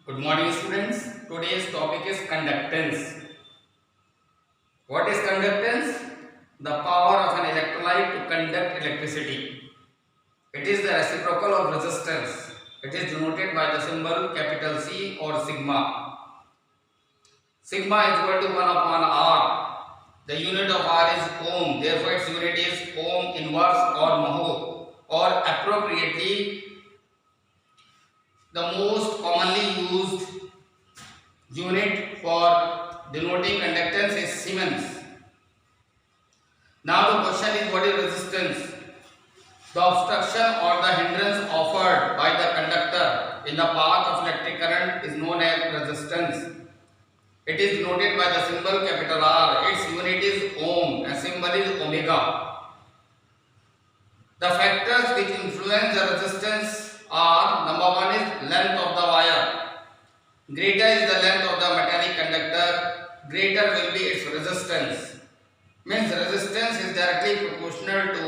Good morning, students. Today's topic is conductance. What is conductance? The power of an electrolyte to conduct electricity. It is the reciprocal of resistance. It is denoted by the symbol capital C or sigma. Sigma is equal to 1 upon R. The unit of R is ohm. Therefore, its unit is ohm inverse or mho, or appropriately the most commonly used unit for denoting conductance is Siemens. Now the question is, what is resistance? The obstruction or the hindrance offered by the conductor in the path of electric current is known as resistance. It is denoted by the symbol capital R. Its unit is ohm and symbol is omega. The factors which influence the resistance are: number one is length of the wire. Greater is the length of the metallic conductor, greater will be its resistance. Means resistance is directly proportional to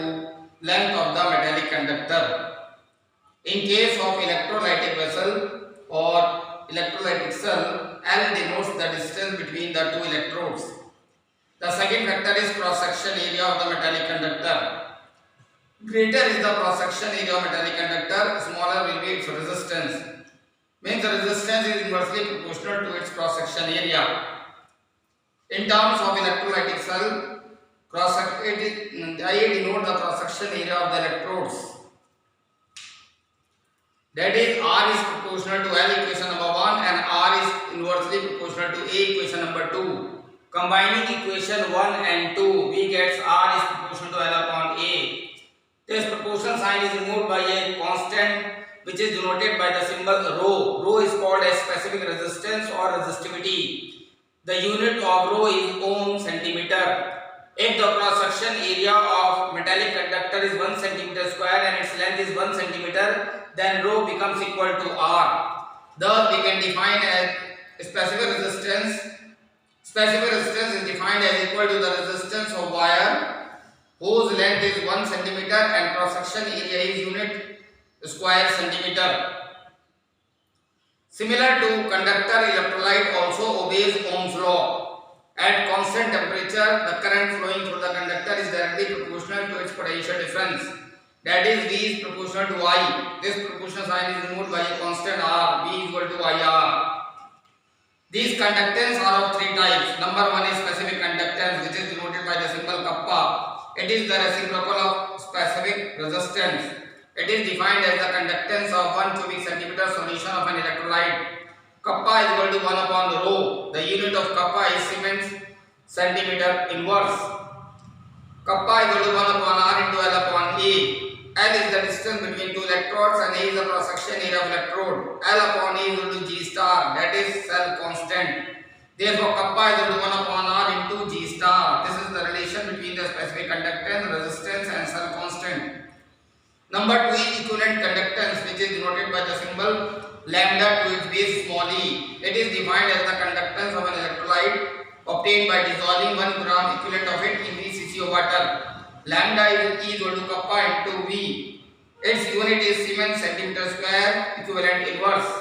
length of the metallic conductor. In case of electrolytic vessel or electrolytic cell, L denotes the distance between the two electrodes. The second factor is cross-section area of the metallic conductor. Greater is the cross-section area of metallic conductor, smaller will be its resistance. Means the resistance is inversely proportional to its cross-section area. In terms of electrolytic cell, I denote the cross-section area of the electrodes. That is, R is proportional to L, equation number 1, and R is inversely proportional to A, equation number 2. Combining equation 1 and 2, we get R is proportional to L upon A. This proportion sign is removed by a constant which is denoted by the symbol rho. Rho is called as specific resistance or resistivity. The unit of rho is ohm centimeter. If the cross-section area of metallic conductor is 1 centimeter square and its length is 1 centimeter, then rho becomes equal to R. Thus, we can define as specific resistance. Specific resistance is defined as equal to the resistance of wire whose length is 1 centimeter and cross-section area is unit square centimeter. Similar to conductor, electrolyte also obeys Ohm's law. At constant temperature, the current flowing through the conductor is directly proportional to its potential difference. That is, V is proportional to I. This proportional sign is removed by a constant R. V is equal to IR. These conductance are of three types. Number one is specific conductance, which is denoted by the symbol kappa. It is the reciprocal of specific resistance. It is defined as the conductance of 1 cubic centimeter solution of an electrolyte. Kappa is equal to 1 upon rho. The unit of kappa is Siemens centimeter inverse. Kappa is equal to 1 upon R into L upon A. L is the distance between two electrodes and A is the cross-section area of electrode. L upon A is equal to G star, that is cell constant. Therefore, kappa is equal to 1 upon R into G star. This is the relation between the specific conductance, resistance and cell constant. Number 2 is equivalent conductance, which is denoted by the symbol lambda to its base small e. It is defined as the conductance of an electrolyte obtained by dissolving 1 gram equivalent of it in VCC of water. Lambda is E equal to kappa into V. Its unit is Siemens centimeter square equivalent inverse.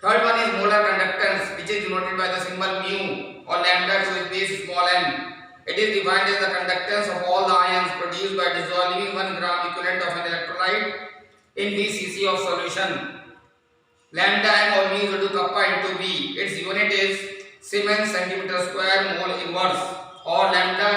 Third one is molar conductance, which is denoted by the symbol mu or lambda to its base small m. It is defined as the conductance of all the ions produced by dissolving 1 gram equivalent of an electrolyte in VCC of solution. Lambda m or mu is equal to kappa into V. Its unit is Siemens centimeter square mole inverse, or lambda